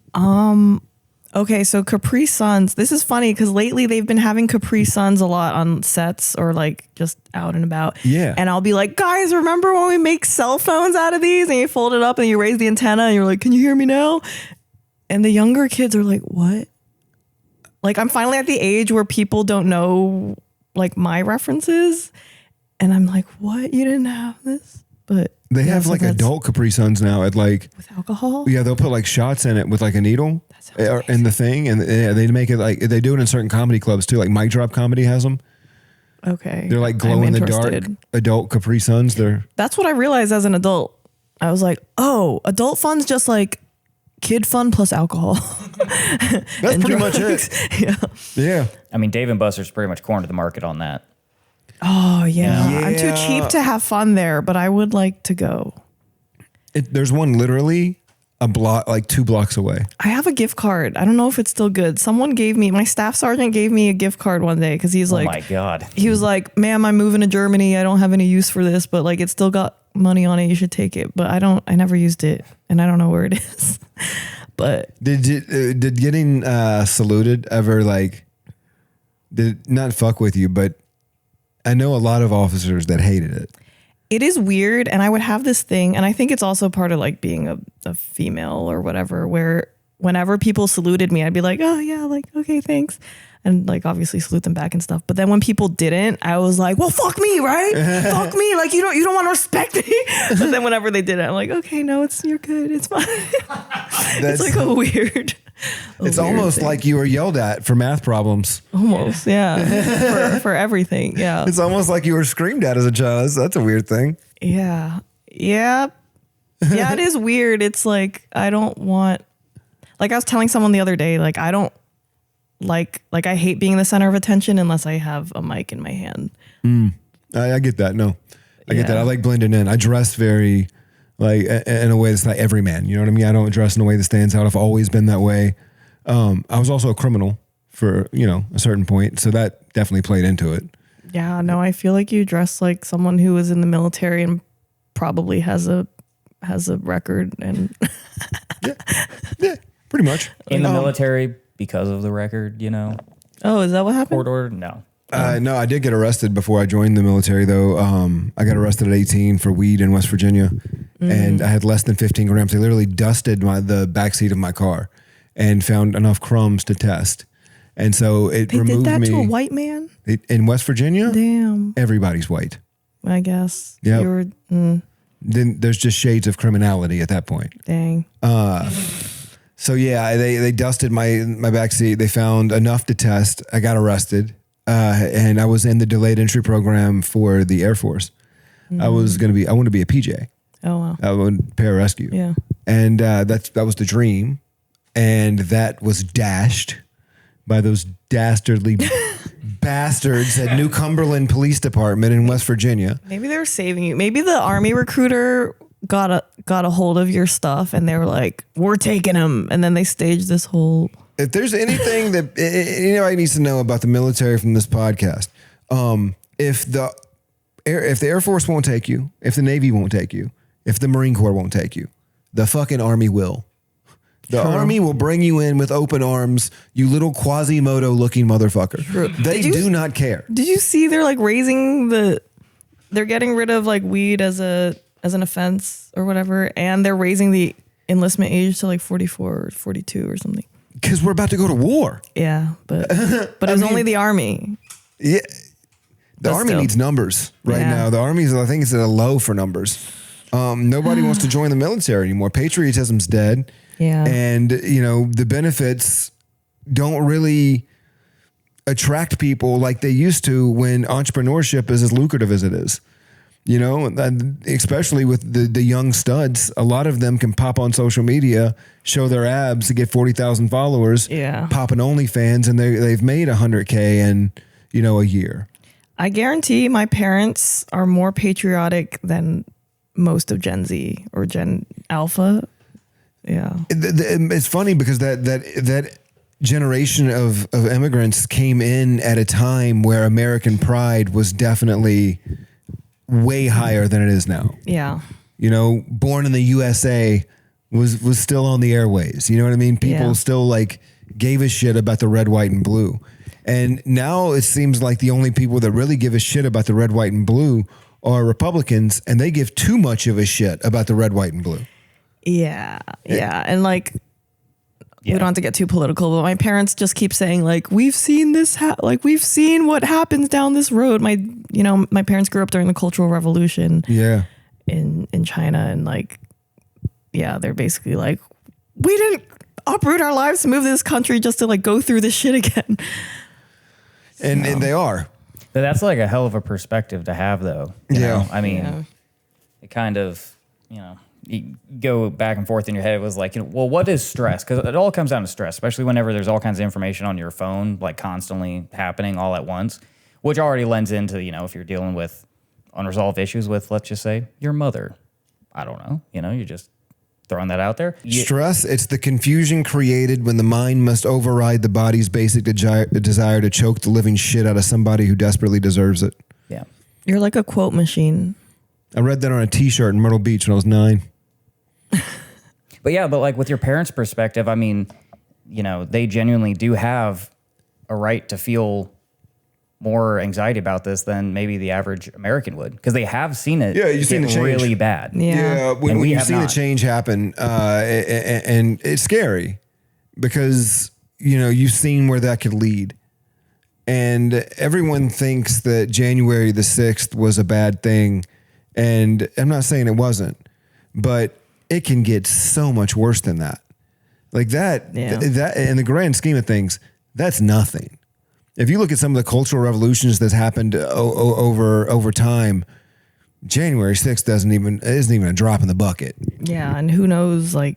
Okay, so Capri Suns. This is funny because lately they've been having Capri Suns a lot on sets or like just out and about. Yeah. And I'll be like, guys, remember when we make cell phones out of these and you fold it up and you raise the antenna and you're like, can you hear me now? And the younger kids are like, what? Like I'm finally at the age where people don't know like my references. And I'm like, what? You didn't have this? But they have like adult Capri Suns now at like with alcohol. Yeah, they'll put like shots in it with like a needle in the thing, and they make it like they do it in certain comedy clubs too. Like Mic Drop Comedy has them. Okay, they're like glow in the dark adult Capri Suns. That's what I realized as an adult. I was like, oh, adult fun's just like kid fun plus alcohol. That's pretty much it. Yeah. I mean, Dave and Buster's pretty much cornered the market on that. Oh, yeah. I'm too cheap to have fun there, but I would like to go. There's one literally a block, like 2 blocks away. I have a gift card. I don't know if it's still good. My staff sergeant gave me a gift card one day because he's like, oh my God. He was like, ma'am, I'm moving to Germany. I don't have any use for this, but like it's still got money on it. You should take it. But I never used it and I don't know where it is. But did getting saluted ever did not fuck with you, but I know a lot of officers that hated it. It is weird. And I would have this thing, and I think it's also part of like being a female or whatever, where whenever people saluted me, I'd be like, oh yeah, like, okay, thanks. And like obviously salute them back and stuff. But then when people didn't, I was like, well, fuck me, right? Fuck me. Like you don't want to respect me. But then whenever they did it, I'm like, okay, no, you're good. It's fine. It's like a weird. It's almost like you were yelled at for math problems. Almost, yeah. for everything, yeah. It's almost like you were screamed at as a child. That's a weird thing. Yeah. Yeah. Yeah, it is weird. It's like, I don't want, like I was telling someone the other day, like I don't like I hate being the center of attention unless I have a mic in my hand. I get that. No, I get that. I like blending in. I dress very like in a way that's like every man. You know what I mean? I don't dress in a way that stands out. I've always been that way. I was also a criminal for, a certain point. So that definitely played into it. Yeah, no, I feel like you dress like someone who was in the military and probably has a record and Yeah, pretty much. In the military, because of the record, you know, Oh, is that what happened? court order? No. No, I did get arrested before I joined the military, though. I got arrested at 18 for weed in West Virginia, and I had less than 15 grams. They literally dusted the backseat of my car and found enough crumbs to test. And so it They removed did that me. to a white man? In West Virginia, Damn. everybody's white. I guess. Yep. You were, Then there's just shades of criminality at that point. dang. So yeah, they dusted my backseat. They found enough to test. I got arrested, and I was in the delayed entry program for the Air Force. I want to be a PJ. Oh, wow. I would pararescue. Yeah. And that was the dream, and that was dashed by those dastardly bastards at New Cumberland Police Department in West Virginia. Maybe they were saving you. Maybe the Army recruiter got a hold of your stuff and they were like, we're taking him. And then they staged this whole... If there's anything that anybody needs to know about the military from this podcast, if the Air Force won't take you, if the Navy won't take you, if the Marine Corps won't take you, the fucking Army will. The Army will bring you in with open arms, you little Quasimodo looking motherfucker. They do not care. Did you see they're like they're getting rid of like weed as an offense or whatever, and they're raising the enlistment age to like 44 or 42 or something. Because we're about to go to war. Yeah, but it was only the Army. Yeah. The But Army still. needs numbers right Yeah. now. The Army's, I think, is at a low for numbers. Nobody wants to join the military anymore. Patriotism's dead. Yeah. And, the benefits don't really attract people like they used to when entrepreneurship is as lucrative as it is. And especially with the young studs, a lot of them can pop on social media, show their abs to get 40,000 followers, Yeah. pop an OnlyFans, and they've made $100K in, a year. I guarantee my parents are more patriotic than most of Gen Z or Gen Alpha. Yeah. It's funny because that generation of immigrants came in at a time where American pride was definitely way higher than it is now. Yeah. Born in the USA was still on the airways. You know what I mean? People Yeah. still gave a shit about the red, white, and blue. And now it seems like the only people that really give a shit about the red, white, and blue are Republicans, and they give too much of a shit about the red, white, and blue. Yeah. Yeah. And we don't have to get too political, but my parents just keep saying we've seen this, we've seen what happens down this road. My parents grew up during the Cultural Revolution Yeah. in China. And they're basically we didn't uproot our lives to move to this country just to go through this shit again. And they are. But that's like a hell of a perspective to have, though. You Yeah. know? I mean, Yeah. it kind of, you go back and forth in your head. It was well, what is stress? Because it all comes down to stress, especially whenever there's all kinds of information on your phone, constantly happening all at once, which already lends into, if you're dealing with unresolved issues with, let's just say, your mother. I don't know. You're just throwing that out there. Stress, it's the confusion created when the mind must override the body's basic desire to choke the living shit out of somebody who desperately deserves it. Yeah. You're like a quote machine. I read that on a t-shirt in Myrtle Beach when I was 9. But with your parents' perspective, I mean, they genuinely do have a right to feel more anxiety about this than maybe the average American would, because they have seen it you've seen the change. really bad. Yeah. when And we you've have seen the not. change happen, and it's scary because, you've seen where that could lead. And everyone thinks that January the 6th was a bad thing. And I'm not saying it wasn't, but it can get so much worse than that. That in the grand scheme of things, that's nothing. If you look at some of the cultural revolutions that's happened over time, January 6th isn't even a drop in the bucket. Yeah. And who knows, I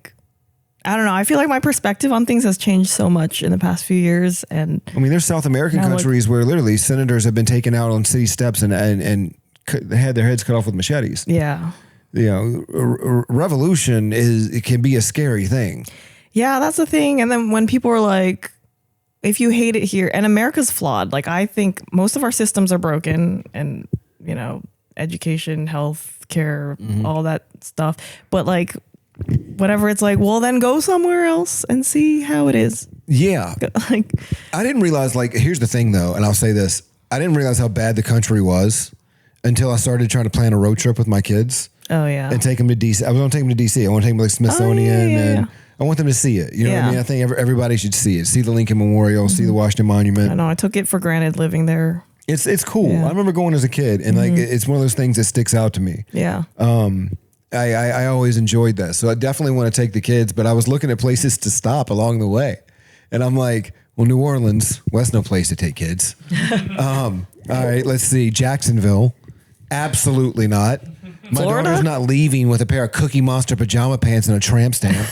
don't know. I feel like my perspective on things has changed so much in the past few years. And I mean, there's South American countries where literally senators have been taken out on city steps and had their heads cut off with machetes. yeah. Revolution it can be a scary thing. Yeah, that's the thing. And then when people are like, if you hate it here, and America's flawed, I think most of our systems are broken, and education, health care, all that stuff. But like, whatever, it's like, well, then go somewhere else and see how it is. Yeah. Like, I didn't realize, like, here's the thing though, and I'll say this. I didn't realize how bad the country was until I started trying to plan a road trip with my kids. oh yeah. And take them to DC. I was going to take them to DC. I want to take them to like Smithsonian and I want them to see it. You know what I mean? I think everybody should see it. See the Lincoln Memorial, see the Washington Monument. I know. I took it for granted living there. It's cool. Yeah. I remember going as a kid and like, it's one of those things that sticks out to me. Yeah. I always enjoyed that. So I definitely want to take the kids, but I was looking at places to stop along the way. And I'm like, well, New Orleans, well, that's no place to take kids. All right, let's see. Jacksonville. Absolutely not. My Florida? daughter's not leaving with a pair of Cookie Monster pajama pants and a tramp stamp.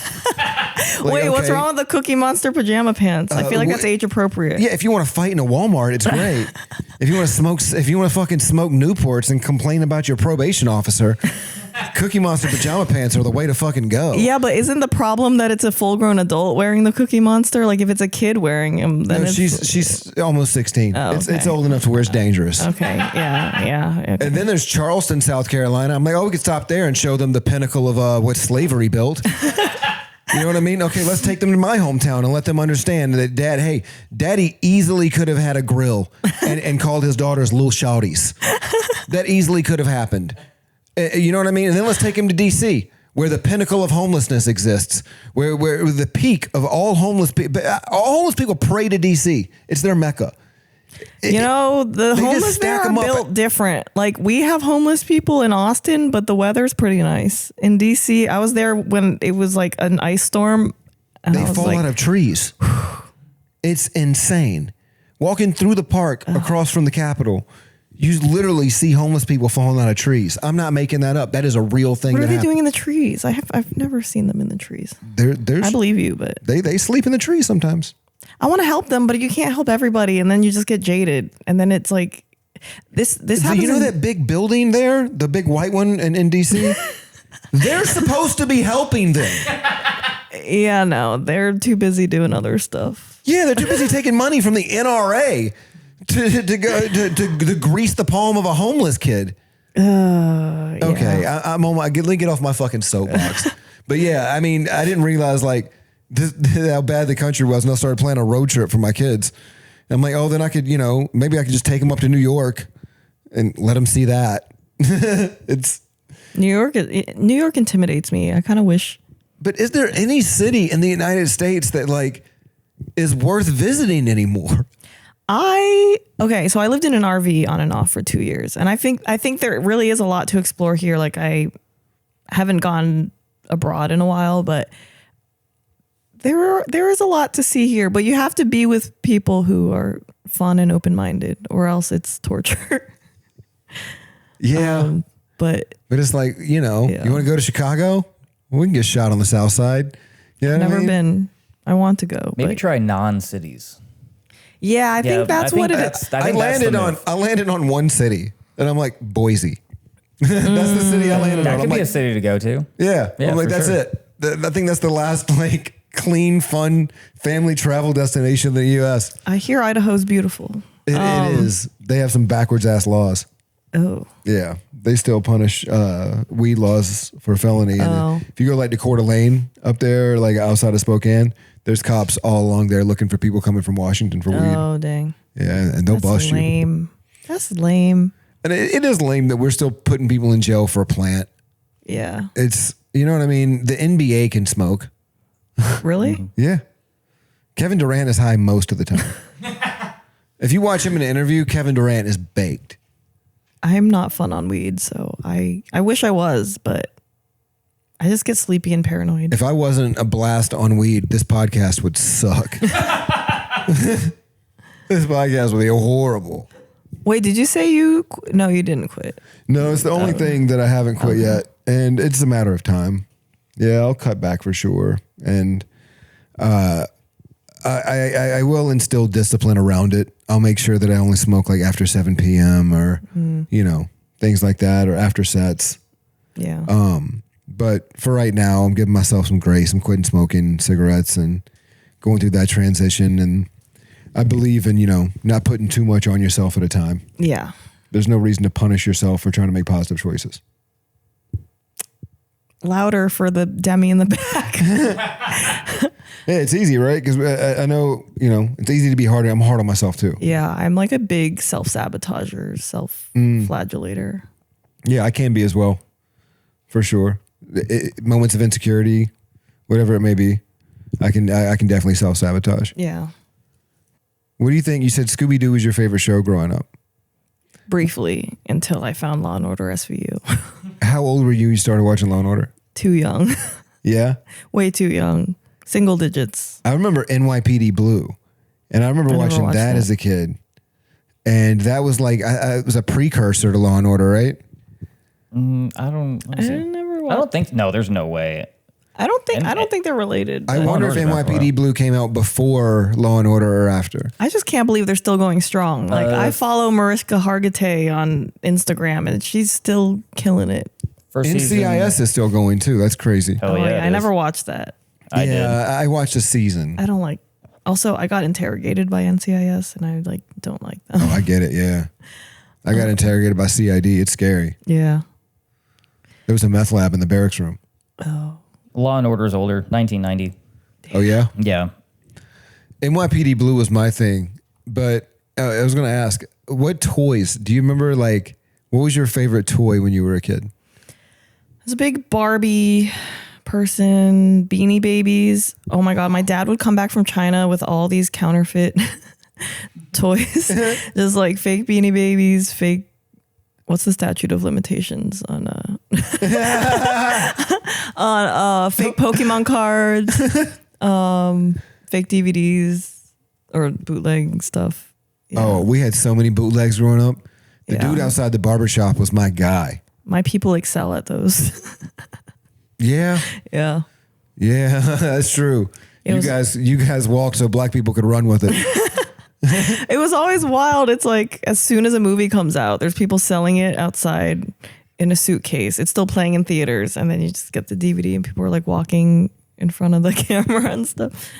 Like, Wait, what's wrong with the Cookie Monster pajama pants? I feel like that's age appropriate. Yeah, if you want to fight in a Walmart, it's great. If you want to fucking smoke Newports and complain about your probation officer, Cookie Monster pajama pants are the way to fucking go. Yeah, but isn't the problem that it's a full-grown adult wearing the Cookie Monster? Like if it's a kid wearing them, then No, she's almost 16. Oh, It's old enough to where it's dangerous. Okay, yeah. Okay. And then there's Charleston, South Carolina. I'm like, oh, we could stop there and show them the pinnacle of what slavery built. You know what I mean? Okay, let's take them to my hometown and let them understand that Daddy easily could have had a grill and called his daughters little shawties. That easily could have happened. You know what I mean? And then let's take him to DC, where the pinnacle of homelessness exists, where the peak of all homeless people. All homeless people pray to DC. It's their mecca. You know, the homeless there are built different. Like we have homeless people in Austin, but the weather's pretty nice. In DC, I was there when it was like an ice storm. And they fall out of trees. It's insane. Walking through the park across from the Capitol, you literally see homeless people falling out of trees. I'm not making that up. That is a real thing. What are they doing in the trees? I've never seen them in the trees. I believe you, but they sleep in the trees sometimes. I want to help them, but you can't help everybody, and then you just get jaded, and then it's like this happens. You know that big building there, the big white one in DC? They're supposed to be helping them. Yeah, no, they're too busy doing other stuff. Yeah, they're too busy taking money from the NRA to go to grease the palm of a homeless kid. Okay, yeah. I'm on my. Let me get off my fucking soapbox. But yeah, I mean, I didn't realize like how bad the country was, and I started planning a road trip for my kids. And I'm like, oh, then I could, maybe I could just take them up to New York and let them see that. It's New York intimidates me. I kind of wish. But is there any city in the United States that like is worth visiting anymore? So I lived in an RV on and off for 2 years, and I think there really is a lot to explore here. Like I haven't gone abroad in a while, but there is a lot to see here. But you have to be with people who are fun and open-minded, or else it's torture. Yeah, but it's like you want to go to Chicago? We can get shot on the South Side. Yeah, I've never been. I want to go. Maybe try non-cities. Yeah, I think that's what it is. I landed on one city, and I'm like Boise. That's the city I landed on. That could be a city to go to. Yeah, I'm like that's it. I think that's the last like clean, fun family travel destination in the U.S. I hear Idaho's beautiful. It is. They have some backwards ass laws. Oh. Yeah, they still punish weed laws for felony. And if you go like to Coeur d'Alene up there, like outside of Spokane, there's cops all along there looking for people coming from Washington for weed. Oh, dang. Yeah, and they'll bust you. That's lame. And it is lame that we're still putting people in jail for a plant. Yeah. It's, you know what I mean? The NBA can smoke. Really? Yeah. Kevin Durant is high most of the time. If you watch him in an interview, Kevin Durant is baked. I'm not fun on weed, so I wish I was, but I just get sleepy and paranoid. If I wasn't a blast on weed, this podcast would suck. This podcast would be horrible. Wait, did you say you? No, you didn't quit. No, it's the only thing that I haven't quit yet, and it's a matter of time. Yeah, I'll cut back for sure, and I will instill discipline around it. I'll make sure that I only smoke like after 7 p.m. or things like that, or after sets. Yeah. But for right now, I'm giving myself some grace. I'm quitting smoking cigarettes and going through that transition. And I believe in, not putting too much on yourself at a time. Yeah. there's no reason to punish yourself for trying to make positive choices. Louder for the Demi in the back. Yeah, it's easy, right? Because I know, it's easy to be hard. I'm hard on myself too. Yeah, I'm like a big self-sabotager, self-flagellator. Yeah, I can be as well, for sure. Moments of insecurity, whatever it may be, I can definitely self-sabotage. Yeah. What do you think? You said Scooby-Doo was your favorite show growing up. Briefly, until I found Law & Order SVU. How old were you when you started watching Law & Order? Too young. Yeah? Way too young. Single digits. I remember NYPD Blue, and I remember watching that as a kid. And that was like, it was a precursor to Law & Order, right? I don't think, no, there's no way. I don't think they're related. I wonder if NYPD Blue came out before Law & Order or after. I just can't believe they're still going strong. Like I follow Mariska Hargitay on Instagram and she's still killing it. NCIS is still going too. That's crazy. Oh yeah, I never watched that. I did. I watched a season. I don't like. Also, I got interrogated by NCIS and I don't like them. Oh, I get it. Yeah, I got interrogated by CID. It's scary. Yeah. There was a meth lab in the barracks room. Oh. Law and Order is older, 1990. Oh yeah. Yeah. NYPD Blue was my thing, but I was going to ask, what toys do you remember? Like, what was your favorite toy when you were a kid? I was a big Barbie person, Beanie Babies. Oh my God, my dad would come back from China with all these counterfeit toys, just like fake Beanie Babies, fake. What's the statute of limitations on fake Pokemon cards, fake DVDs or bootleg stuff? Yeah. Oh, we had so many bootlegs growing up. The dude outside the barbershop was my guy. My people excel at those. Yeah. Yeah. Yeah, that's true. You guys walked so black people could run with it. It was always wild. It's like as soon as a movie comes out, there's people selling it outside in a suitcase. It's still playing in theaters, and then you just get the DVD, and people are like walking in front of the camera and stuff.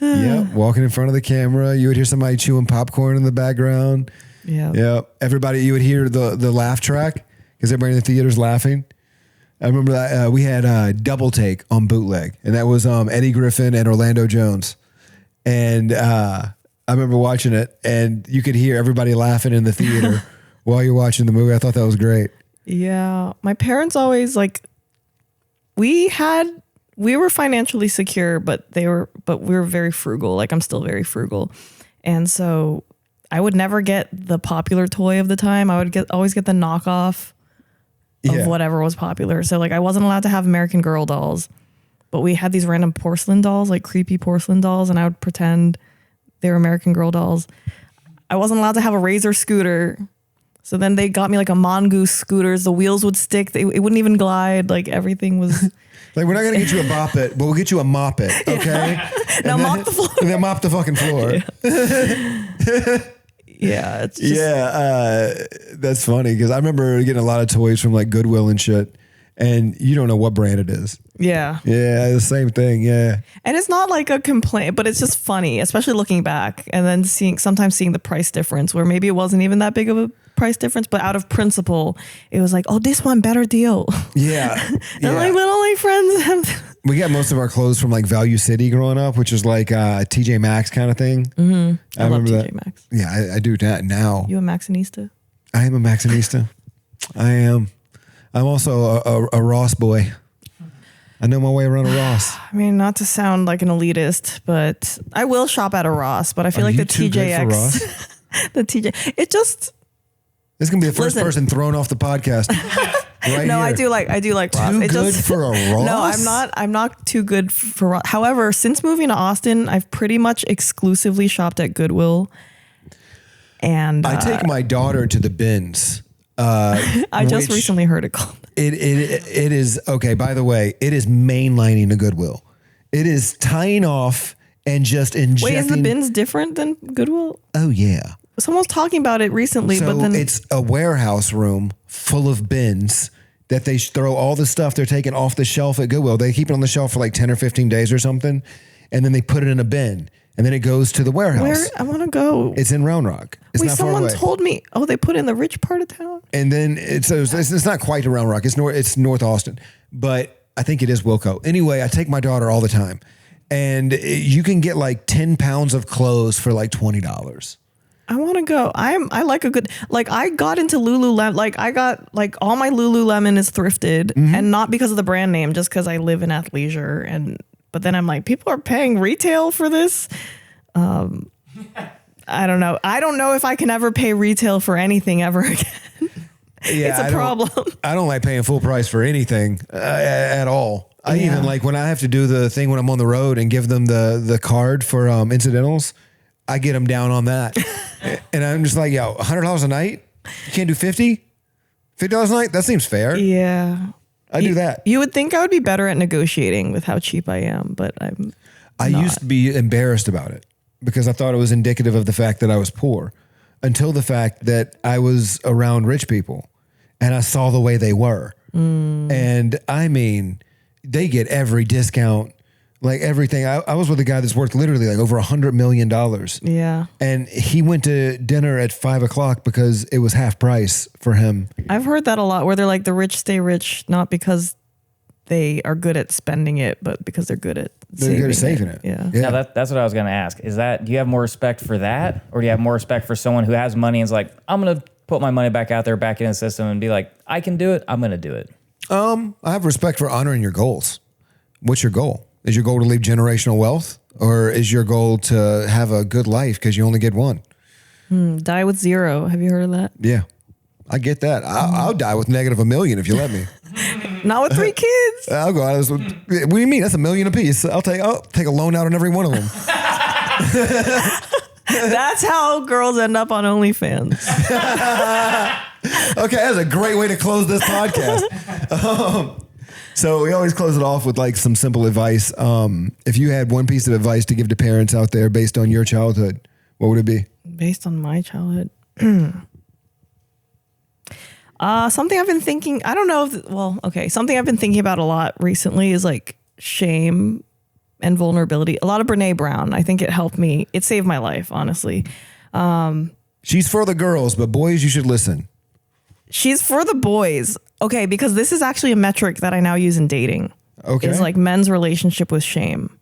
Yeah, walking in front of the camera. You would hear somebody chewing popcorn in the background. Yeah. Yeah. Everybody, you would hear the laugh track because everybody in the theater's laughing. I remember that we had Double Take on bootleg, and that was Eddie Griffin and Orlando Jones. And I remember watching it, and you could hear everybody laughing in the theater while you're watching the movie. I thought that was great. Yeah. My parents always we were financially secure, but we were very frugal. Like I'm still very frugal. And so I would never get the popular toy of the time. I would always get the knockoff of whatever was popular. So like I wasn't allowed to have American Girl dolls, but we had these random porcelain dolls, like creepy porcelain dolls, and I would pretend they were American Girl dolls. I wasn't allowed to have a Razor scooter. So then they got me like a Mongoose scooters. The wheels would stick. It wouldn't even glide. Like everything was like, we're not going to get you a Bop It, but we'll get you a Mop It. Okay. Now mop the floor. And then mop the fucking floor. Yeah. It's just, that's funny because I remember getting a lot of toys from like Goodwill and shit, and you don't know what brand it is. Yeah. Yeah, the same thing. Yeah. And it's not like a complaint, but it's just funny, especially looking back and then sometimes seeing the price difference where maybe it wasn't even that big of a price difference, but out of principle, it was like, oh, this one better deal. Yeah. Like little like friends. We got most of our clothes from like Value City growing up, which is like a TJ Maxx kind of thing. Mm-hmm. I love remember TJ Maxx. Yeah, I do that now. You a Maxxinista? I am a Maxxinista. I am. I'm also a Ross boy. I know my way around a Ross. I mean, not to sound like an elitist, but I will shop at a Ross, but I feel like the TJX, the TJ, it just. This is gonna be the first person thrown off the podcast. Right no, here. I do like Ross. Too good for a Ross? No, I'm not too good for Ross. However, since moving to Austin, I've pretty much exclusively shopped at Goodwill. And I take my daughter to the bins. I just recently heard it called. It is okay. By the way, it is mainlining a Goodwill. It is tying off and just injecting. Wait, is the bins different than Goodwill? Oh yeah. Someone was talking about it recently, so but then it's a warehouse room full of bins that they throw all the stuff they're taking off the shelf at Goodwill. They keep it on the shelf for like 10 or 15 days or something, and then they put it in a bin. and then it goes to the warehouse. Where I want to go. It's in Round Rock. It's Wait, not far someone away. told me. Oh, they put it in the rich part of town. And then it's not quite to Round Rock. It's North Austin, but I think it is Wilco. Anyway, I take my daughter all the time, and you can get like 10 pounds of clothes for like $20. I want to go. I like a good, like I got into Lululemon. Like I got like all my Lululemon is thrifted, and not because of the brand name, just because I live in athleisure. But then I'm like, people are paying retail for this. I don't know. I don't know if I can ever pay retail for anything ever again. Yeah, it's a problem. I don't like paying full price for anything at all. I even like when I have to do the thing when I'm on the road and give them the card for incidentals, I get them down on that. And I'm just like, yo, $100 a night? You can't do $50 a night? That seems fair. Yeah. I do that. You would think I would be better at negotiating with how cheap I am, but I used to be embarrassed about it because I thought it was indicative of the fact that I was poor, until the fact that I was around rich people and I saw the way they were. And I mean, they get every discount, like everything. I was with a guy that's worth literally like over $100 million. Yeah. And he went to dinner at 5:00 because it was half price for him. I've heard that a lot, where they're like, the rich stay rich, not because they are good at spending it, but because they're good at saving it. Yeah. Now that's what I was going to ask. Is that, do you have more respect for that, or do you have more respect for someone who has money and is like, I'm going to put my money back out there, back in the system, and be like, I can do it. I'm going to do it. I have respect for honoring your goals. What's your goal? Is your goal to leave generational wealth, or is your goal to have a good life because you only get one? Die with zero. Have you heard of that? Yeah, I get that. I'll die with -1 million if you let me. Not with 3 kids. I'll go out. What do you mean? That's $1 million apiece. I'll take a loan out on every one of them. That's how girls end up on OnlyFans. Okay, that's a great way to close this podcast. So we always close it off with like some simple advice. If you had one piece of advice to give to parents out there based on your childhood, what would it be? Based on my childhood. Something I've been thinking, I don't know if, something I've been thinking about a lot recently is like shame and vulnerability. A lot of Brene Brown. I think it helped me. It saved my life, honestly. She's for the girls, but boys, you should listen. She's for the boys. Okay, because this is actually a metric that I now use in dating. Okay. It's like men's relationship with shame.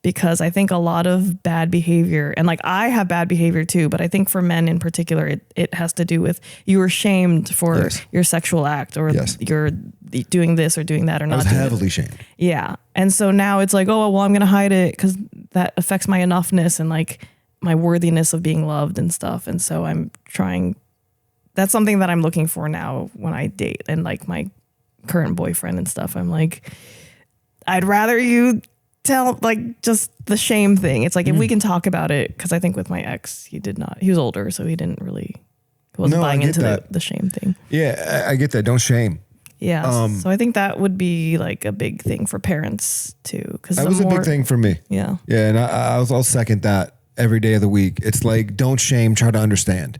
Because I think a lot of bad behavior, and like I have bad behavior too, but I think for men in particular, it has to do with you were shamed for your sexual act, or you're doing this or doing that, or not. I was heavily shamed. Yeah. And so now it's like, oh, well, I'm going to hide it because that affects my enoughness and like my worthiness of being loved and stuff. And so I'm trying, that's something that I'm looking for now when I date and like my current boyfriend and stuff. I'm like, I'd rather you tell like just the shame thing. It's like if we can talk about it, because I think with my ex, he was older, so he wasn't buying into the shame thing. Yeah, I get that. Don't shame. Yeah. So I think that would be like a big thing for parents too. Because that was a big thing for me. Yeah. Yeah, and I'll second that every day of the week. It's like, don't shame, try to understand.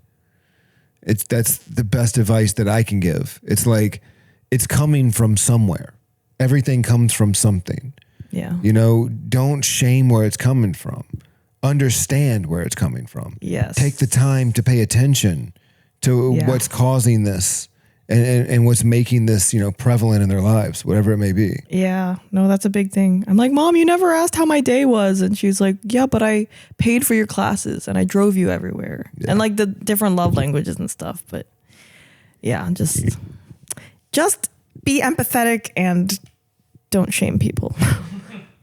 That's the best advice that I can give. It's like, it's coming from somewhere. Everything comes from something. Yeah. You know, don't shame where it's coming from. Understand where it's coming from. Yes. Take the time to pay attention to what's causing this and what's making this, prevalent in their lives, whatever it may be. Yeah. No, that's a big thing. I'm like, Mom, you never asked how my day was. And she's like, yeah, but I paid for your classes and I drove you everywhere. Yeah. And like the different love languages and stuff. But yeah, just be empathetic and don't shame people.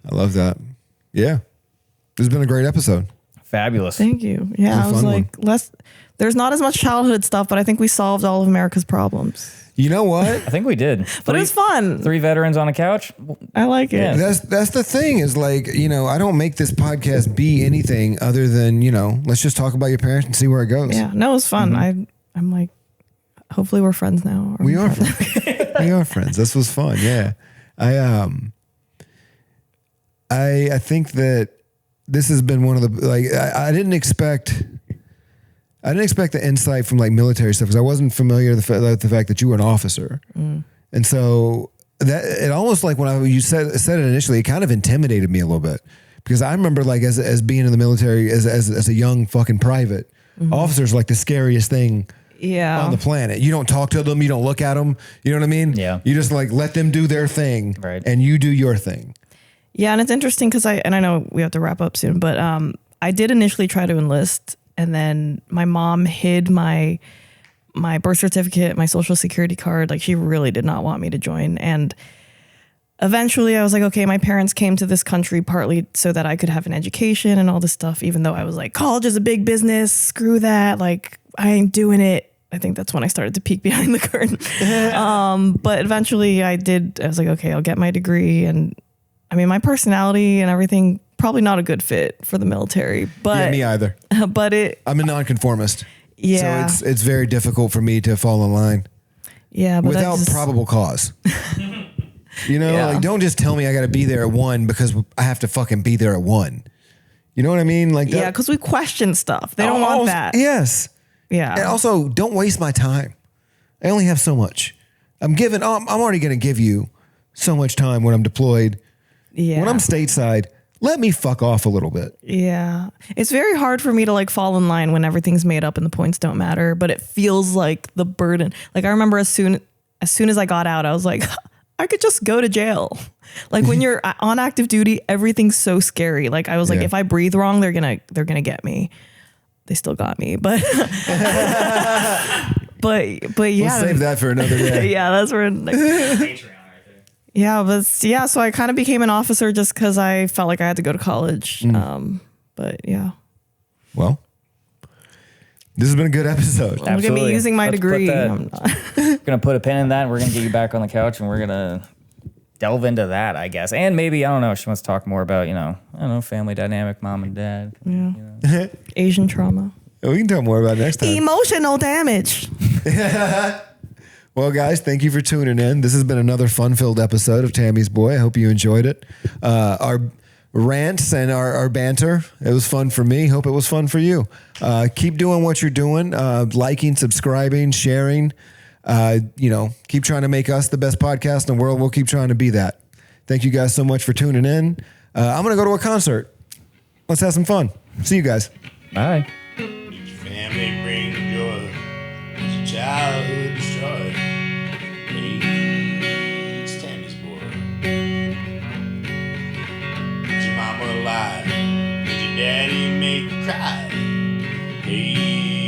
I love that. Yeah. This has been a great episode. Fabulous. Thank you. Yeah, I was like, there's not as much childhood stuff, but I think we solved all of America's problems. You know what? I think we did. But it was fun. 3 veterans on a couch. I like it. Yeah. That's the thing is like, I don't make this podcast be anything other than, let's just talk about your parents and see where it goes. Yeah. No, it was fun. Mm-hmm. I'm like, hopefully we're friends now. We are friends. We are friends. This was fun. Yeah. I think that this has been one of the, like, I didn't expect the insight from like military stuff because I wasn't familiar with the fact that you were an officer. And so that it almost like when you said it initially, it kind of intimidated me a little bit Because I remember like as being in the military as a young fucking private, officers are like the scariest thing on the planet. You don't talk to them. You don't look at them. You know what I mean? Yeah. You just like let them do their thing, right, and you do your thing. Yeah, and it's interesting because I know we have to wrap up soon, but I did initially try to enlist, and then my mom hid my birth certificate, my social security card. Like, she really did not want me to join. And eventually I was like, okay, my parents came to this country partly so that I could have an education and all this stuff, even though I was like, college is a big business. Screw that. Like, I ain't doing it. I think that's when I started to peek behind the curtain. But eventually I was like, okay, I'll get my degree. And I mean, my personality and everything, probably not a good fit for the military, but Yeah, me either. But I'm a nonconformist. yeah, So it's very difficult for me to fall in line yeah, but without probable cause. You know, Yeah. like don't just tell me I got to be there at 1 because I have to fucking be there at 1. You know what I mean? Like that, yeah, because we question stuff. They don't want that. Yes. Yeah. And also, don't waste my time. I only have so much. I'm already going to give you so much time when I'm deployed. Yeah. When I'm stateside, let me fuck off a little bit. Yeah. It's very hard for me to like fall in line when everything's made up and the points don't matter, but it feels like the burden. Like I remember as soon as I got out, I was like, I could just go to jail. Like when you're on active duty, everything's so scary. Like I was like, if I breathe wrong, they're going to get me. They still got me, but but yeah. We'll save that for another day. Yeah, that's where Patreon right there. Yeah, but yeah, so I kind of became an officer just because I felt like I had to go to college. But yeah. Well, this has been a good episode. Look at me using my degree. We're gonna put a pin in that. We're gonna get you back on the couch, and we're gonna delve into that, I guess. And maybe, I don't know, she wants to talk more about, family dynamic, mom and dad. Yeah. Asian trauma. We can talk more about it next time. Emotional damage. Well, guys, thank you for tuning in. This has been another fun-filled episode of Tammy's Boy. I hope you enjoyed it. Our rants and our banter, it was fun for me. Hope it was fun for you. Keep doing what you're doing, liking, subscribing, sharing. Keep trying to make us the best podcast in the world. We'll keep trying to be that. Thank you guys so much for tuning in. I'm going to go to a concert. Let's have some fun. See you guys. Bye. Did your family bring joy? Was your childhood destroyed? Hey, it's Tammy's Boy. Is your mama alive? Did your daddy make you cry? Hey,